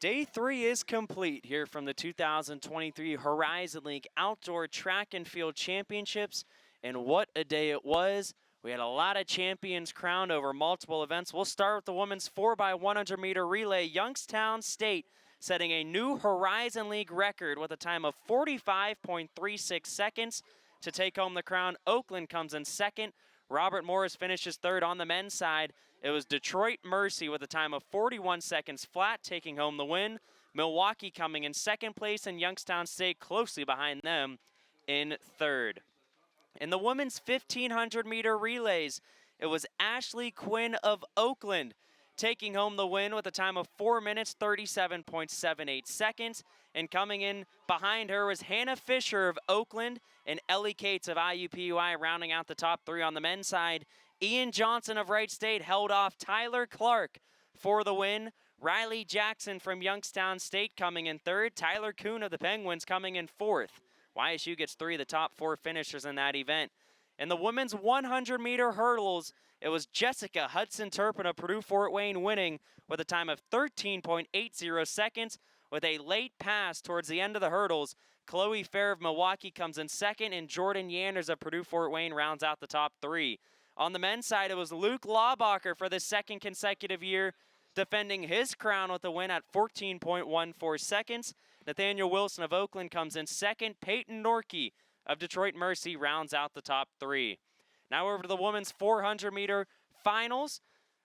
Day 3 is complete here from the 2023 Horizon League Outdoor Track and Field Championships, and what a day it was. We had a lot of champions crowned over multiple events. We'll start with the women's 4x100 meter relay. Youngstown State setting a new Horizon League record with a time of 45.36 seconds to take home the crown. Oakland comes in second. Robert Morris finishes third. On the men's side, it was Detroit Mercy with a time of 41 seconds flat, taking home the win. Milwaukee coming in second place, and Youngstown State closely behind them in third. In the women's 1,500 meter relays, it was Ashley Quinn of Oakland taking home the win with a time of 4 minutes, 37.78 seconds. And coming in behind her was Hannah Fisher of Oakland and Ellie Cates of IUPUI rounding out the top three. On the men's side, Ian Johnson of Wright State held off Tyler Clark for the win. Riley Jackson from Youngstown State coming in third. Tyler Kuhn of the Penguins coming in fourth. YSU gets three of the top four finishers in that event. In the women's 100 meter hurdles, it was Jessica Hudson-Turpin of Purdue Fort Wayne winning with a time of 13.80 seconds with a late pass towards the end of the hurdles. Chloe Fair of Milwaukee comes in second, and Jordan Yanders of Purdue Fort Wayne rounds out the top three. On the men's side, it was Luke Laubacher for the second consecutive year, defending his crown with a win at 14.14 seconds. Nathaniel Wilson of Oakland comes in second. Peyton Norkey of Detroit Mercy rounds out the top three. Now over to the women's 400 meter finals.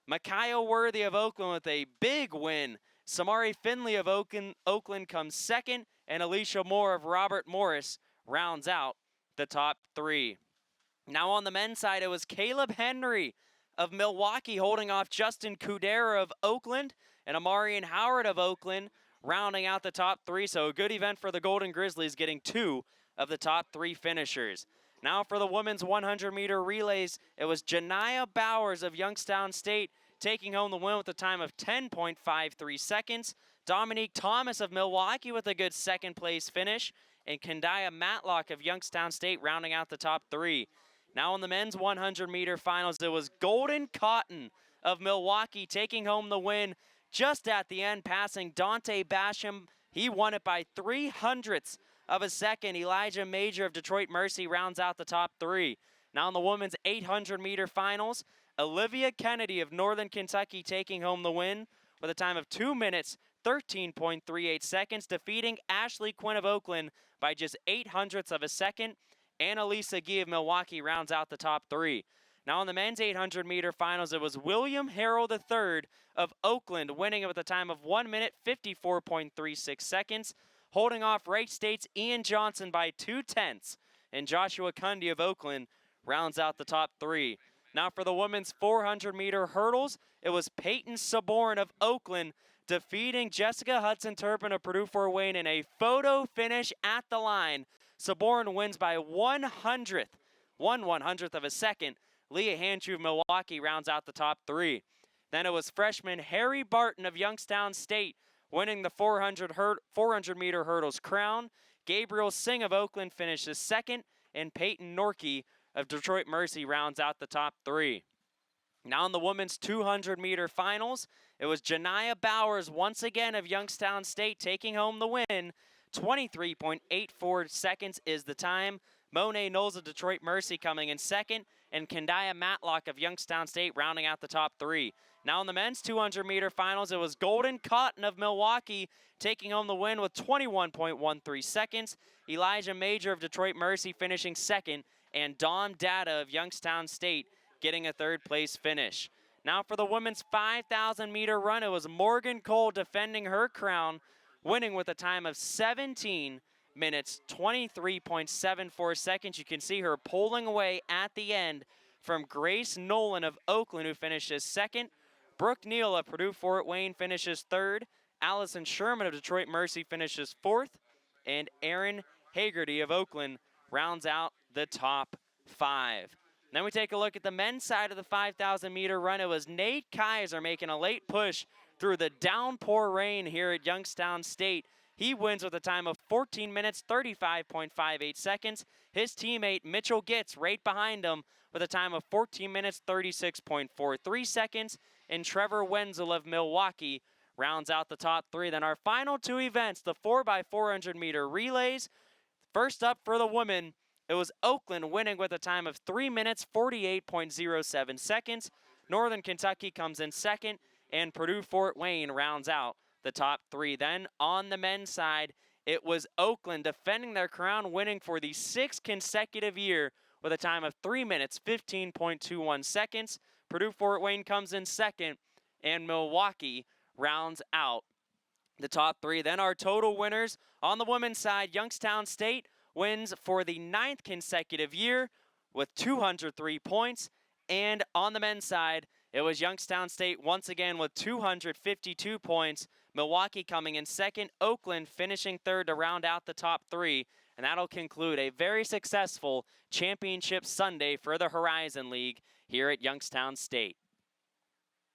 Micaiah Worthy of Oakland with a big win. Samari Finley of Oakland comes second, and Alicia Moore of Robert Morris rounds out the top three. Now on the men's side, it was Caleb Henry of Milwaukee holding off Justin Kudera of Oakland, and Amarian Howard of Oakland rounding out the top three. So a good event for the Golden Grizzlies, getting two of the top three finishers. Now for the women's 100 meter relays, it was Janiyah Bowers of Youngstown State taking home the win with a time of 10.53 seconds. Dominique Thomas of Milwaukee with a good second place finish, and Kendaya Matlock of Youngstown State rounding out the top three. Now in the men's 100 meter finals, it was Golden Cotton of Milwaukee taking home the win just at the end, passing Dante Basham. He won it by 0.03 of a second. Elijah Major of Detroit Mercy rounds out the top three. Now in the women's 800 meter finals, Olivia Kennedy of Northern Kentucky taking home the win with a time of 2 minutes, 13.38 seconds, defeating Ashley Quinn of Oakland by just 0.08 of a second. Annalisa Gee of Milwaukee rounds out the top three. Now in the men's 800 meter finals, it was William Harrell III of Oakland winning it with a time of 1 minute, 54.36 seconds, holding off Wright State's Ian Johnson by 0.2, and Joshua Cundy of Oakland rounds out the top three. Now for the women's 400 meter hurdles, it was Peyton Saborn of Oakland defeating Jessica Hudson-Turpin of Purdue Fort Wayne in a photo finish at the line. Saborn wins by 1/100th of a second. Leah Hanchu of Milwaukee rounds out the top three. Then it was freshman Harry Barton of Youngstown State winning the 400 meter hurdles crown. Gabriel Singh of Oakland finishes second, and Peyton Norkey of Detroit Mercy rounds out the top three. Now in the women's 200 meter finals, it was Janiyah Bowers once again of Youngstown State taking home the win. 23.84 seconds is the time. Monet Knowles of Detroit Mercy coming in second, and Kendaya Matlock of Youngstown State rounding out the top three. Now in the men's 200 meter finals, it was Golden Cotton of Milwaukee taking home the win with 21.13 seconds. Elijah Major of Detroit Mercy finishing second, and Dom Data of Youngstown State getting a third place finish. Now for the women's 5,000 meter run, it was Morgan Cole defending her crown, winning with a time of 17 minutes, 23.74 seconds. You can see her pulling away at the end from Grace Nolan of Oakland, who finishes second. Brooke Neal of Purdue Fort Wayne finishes third. Allison Sherman of Detroit Mercy finishes fourth. And Erin Hagerty of Oakland rounds out the top five. Then we take a look at the men's side of the 5,000 meter run. It was Nate Kaiser making a late push through the downpour rain here at Youngstown State. He wins with a time of 14 minutes, 35.58 seconds. His teammate Mitchell Gitz right behind him with a time of 14 minutes, 36.43 seconds. And Trevor Wenzel of Milwaukee rounds out the top 3. Then our final 2 events, the 4x400 meter relays. First up for the women, it was Oakland winning with a time of 3 minutes, 48.07 seconds. Northern Kentucky comes in second, and Purdue-Fort Wayne rounds out the top 3. Then on the men's side, it was Oakland defending their crown, winning for the 6th consecutive year with a time of 3 minutes, 15.21 seconds. Purdue-Fort Wayne comes in second, and Milwaukee rounds out the top 3. Then our total winners on the women's side, Youngstown State wins for the 9th consecutive year with 203 points. And on the men's side, it was Youngstown State once again with 252 points. Milwaukee coming in second, Oakland finishing third to round out the top 3. And that'll conclude a very successful championship Sunday for the Horizon League here at Youngstown State.